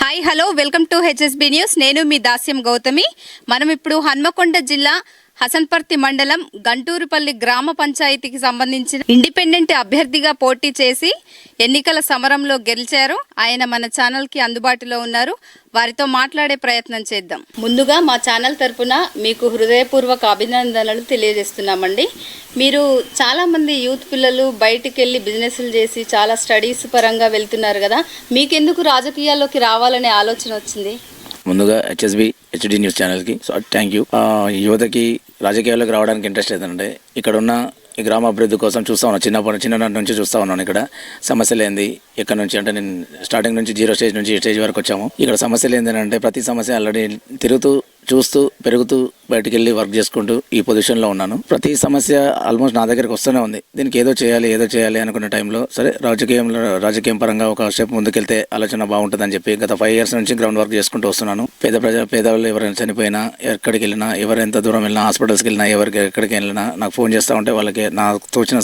Hi hello welcome to HSB news. నేను మీ దాస్యం గౌతమి. మనం ఇప్పుడు హన్మకొండ జిల్లా హసన్పర్తి మండలం గంటూరుపల్లి గ్రామ పంచాయతీకి సంబంధించిన ఇండిపెండెంట్ అభ్యర్థిగా పోటీ చేసి ఎన్నికల సమరంలో గెలిచారు. ఆయన మన ఛానల్కి అందుబాటులో ఉన్నారు. వారితో మాట్లాడే ప్రయత్నం చేద్దాం. ముందుగా మా ఛానల్ తరపున మీకు హృదయపూర్వక అభినందనలు తెలియజేస్తున్నామండి. మీరు చాలామంది యూత్ పిల్లలు బయటికి వెళ్ళి బిజినెస్లు చేసి చాలా స్టడీస్ పరంగా వెళ్తున్నారు కదా, మీకెందుకు రాజకీయాల్లోకి రావాలనే ఆలోచన వచ్చింది? ముందుగా హెచ్డి న్యూస్ ఛానల్కి థ్యాంక్ యూ. యువతకి రాజకీయాల్లోకి రావడానికి ఇంట్రెస్ట్ లేదంటే ఇక్కడ ఉన్న ఈ గ్రామ అభివృద్ధి కోసం చూస్తూ ఉన్నాను. చిన్ననాటి నుంచి చూస్తూ ఉన్నాను. ఇక్కడ సమస్యలు ఏంది, ఇక్కడ నుంచి అంటే నేను స్టార్టింగ్ నుంచి 0 స్టేజ్ నుంచి ఈ స్టేజ్ వరకు వచ్చాము. ఇక్కడ సమస్యలు ఏంటంటే ప్రతి సమస్య ఆల్రెడీ తిరుగుతూ చూస్తూ పెరుగుతూ బయటికి వెళ్ళి వర్క్ చేసుకుంటూ ఈ పొజిషన్లో ఉన్నాను. ప్రతి సమస్య ఆల్మోస్ట్ నా దగ్గరికి వస్తూనే ఉంది. దీనికి ఏదో చేయాలి అనుకున్న టైంలో సరే రాజకీయం పరంగా ఒక స్టెప్ ముందుకెళ్తే ఆలోచన బాగుంటుందని చెప్పి గత 5 years నుంచి గ్రౌండ్ వర్క్ చేసుకుంటూ వస్తున్నాను. పేదవాళ్ళు ఎవరైనా చనిపోయినా, ఎక్కడికి వెళ్ళినా, ఎవరు ఎంత దూరం వెళ్ళినా, హాస్పిటల్స్కి వెళ్ళినా, ఎక్కడికి వెళ్ళినా నాకు ఫోన్ చేస్తూ ఉంటే వాళ్ళకి నాకు తోచిన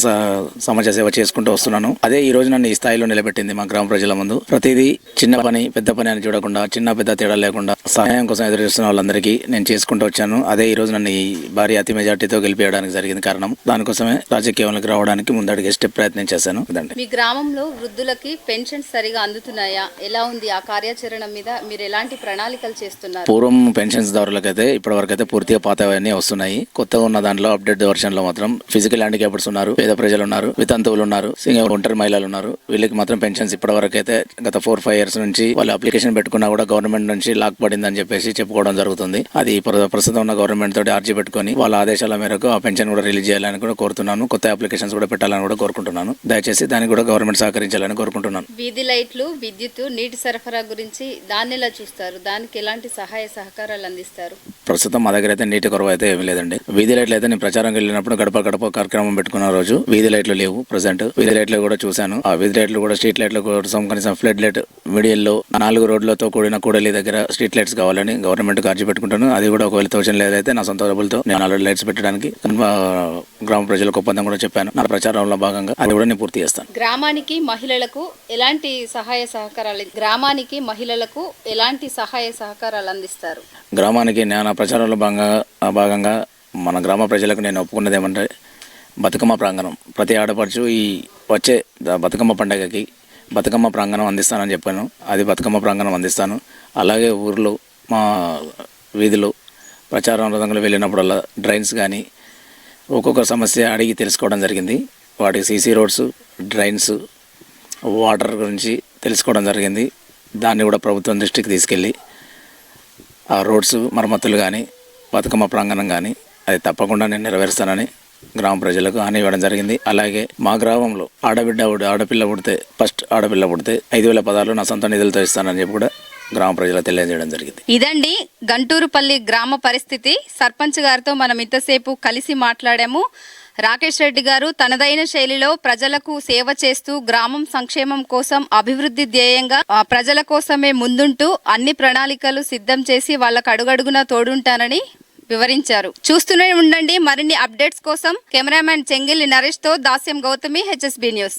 సమాజ సేవ చేసుకుంటూ వస్తున్నాను. అదే ఈ రోజు నన్ను ఈ స్థాయిలో నిలబెట్టింది మా గ్రామ ప్రజల ముందు. ప్రతిదీ చిన్న పని పెద్ద పని అని చూడకుండా, చిన్న పెద్ద తేడా లేకుండా సహాయం కోసం ఎదురు చూస్తున్న వాళ్ళందరికీ నేను చేసుకుంటూ వచ్చాను. అదే ఈ రోజు నన్ను ఈ భారీ అతి మెజార్టీతో గెలిపేయడానికి జరిగింది కారణం. దానికోసమే రాజకీయంలోకి రావడానికి ముందడుగు స్టెప్ ప్రయత్నం చేశాను. మీ గ్రామంలో వృద్ధులకి పెన్షన్ సరిగా అందుతున్నాయా? ఎలా ఉంది ఆ కార్యాచరణ మీద? మీరు ఎలాంటి ప్రణాళికలు చేస్తున్నారు? పూర్వం పెన్షన్స్ దారులకైతే ఇప్పటి వరకు అయితే పూర్తిగా పాతవన్నీ వస్తున్నాయి. కొత్తగా ఉన్న దాంట్లో అప్డేట్ వర్షన్ లో మాత్రం ఫిజికల్ హ్యాండిక్యాప్డ్స్ ఉన్నారు, పేద ప్రజలు ఉన్నారు, వితంతువులు ఉన్నారు, ఒంటరి మహిళలు ఉన్నారు. వీళ్ళకి మాత్రం పెన్షన్స్ ఇప్పటి వరకు అయితే గత 4-5 years నుంచి వాళ్ళు అప్లికేషన్ పెట్టుకున్నా కూడా గవర్నమెంట్ నుంచి లాక్ పడిందని చెప్పేసి చెప్పుకోవడం జరుగుతుంది. అది ప్రస్తుతం ఉన్న గవర్నమెంట్ తోటి ఆర్జీ పెట్టుకుని వాళ్ళ ఆదేశాల మేరకు ఆ పెన్షన్ కూడా రిలీజ్ చేయాలని కూడా కోరుతున్నాను. కొత్త అప్లికేషన్స్ కూడా పెట్టాలని కూడా కోరుకుంటున్నాను. దయచేసి దానికి కూడా గవర్నమెంట్ సహకరించాలని కోరుకుంటున్నాను. వీధి లైట్లు, విద్యుత్, నీటి సరఫరా గురించి దాన్ని ఎలా చూస్తారు? దానికి ఎలాంటి సహాయ సహకారాలు అందిస్తారు? ప్రస్తుతం మా దగ్గర అయితే నీటి కొరవ అయితే ఏమీ లేదండి. వీధి లైట్లు అయితే నేను ప్రచారం వెళ్ళినప్పుడు గడప కార్యక్రమం పెట్టుకున్న రోజు వీధి లైట్లు లేవు. ప్రజెంట్ వీధి లైట్లు కూడా చూశాను. ఆ వీధి లైట్లు కూడా స్ట్రీట్ లైట్లు కోసం కనీసం ఫ్లడ్ లైట్ మిడియల్లో 4 రోడ్లతో కూడిన కూడలి దగ్గర స్ట్రీట్ లైట్స్ కావాలని గవర్నమెంట్ అర్జీ పెట్టుకుంటాను. అది కూడా ఒకవేళ తోచని లేదైతే నా సొంత డబ్బులతో నేను 4 లైట్స్ పెట్టడానికి గ్రామ ప్రజలకు ఒప్పందం కూడా చెప్పాను. నా ప్రచారంలో భాగంగా అది కూడా నేను పూర్తి చేస్తాను. గ్రామానికి మహిళలకు ఎలాంటి సహాయ సహకారాలు అందిస్తారు? గ్రామానికి నా ప్రచారంలో భాగంగా మన గ్రామ ప్రజలకు నేను ఒప్పుకున్నది ఏమంటే బతుకమ్మ ప్రాంగణం. ప్రతి ఆడపడుచు ఈ వచ్చే బతుకమ్మ పండుగకి బతుకమ్మ ప్రాంగణం అందిస్తానని చెప్పాను. అది బతుకమ్మ ప్రాంగణం అందిస్తాను. అలాగే ఊర్లో మా వీధిలో ప్రచారం రంగంలో వెళ్ళినప్పుడల్లా డ్రైన్స్ కానీ ఒక్కొక్క సమస్య అడిగి తెలుసుకోవడం జరిగింది. వాటికి సీసీ రోడ్స్, డ్రైన్స్, వాటర్ గురించి తెలుసుకోవడం జరిగింది. దాన్ని కూడా ప్రభుత్వం దృష్టికి తీసుకెళ్ళి ఆ రోడ్స్ మరమ్మతులు కానీ బతుకమ్మ ప్రాంగణం కానీ అది తప్పకుండా నేను నెరవేరుస్తానని గ్రామ ప్రజలకు హామీ ఇవ్వడం జరిగింది. అలాగే మా గ్రామంలో ఆడపిల్ల పుడితే ఫస్ట్ ఆడపిల్ల పుడితే 5,000 పదాలు నా సొంత నిధులతో ఇస్తానని చెప్పి కూడా గ్రామ ప్రజలకు తెలియజేయడం జరిగింది. ఇదండి గంటూరుపల్లి గ్రామ పరిస్థితి. సర్పంచ్ గారితో మనం ఇంతసేపు కలిసి మాట్లాడాము. రాకేష్ రెడ్డి గారు తనదైన శైలిలో ప్రజలకు సేవ చేస్తూ గ్రామం సంక్షేమం కోసం అభివృద్ధి ధ్యేయంగా ప్రజల కోసమే ముందుంటూ అన్ని ప్రణాళికలు సిద్ధం చేసి వాళ్ళకు అడుగడుగునా తోడుంటానని వివరించారు. చూస్తూనే ఉండండి. మరిన్ని అప్డేట్స్ కోసం కెమెరామ్యాన్ చెంగిలి నరేష్ తో దాస్యం గౌతమి, హెచ్ఎస్బి న్యూస్.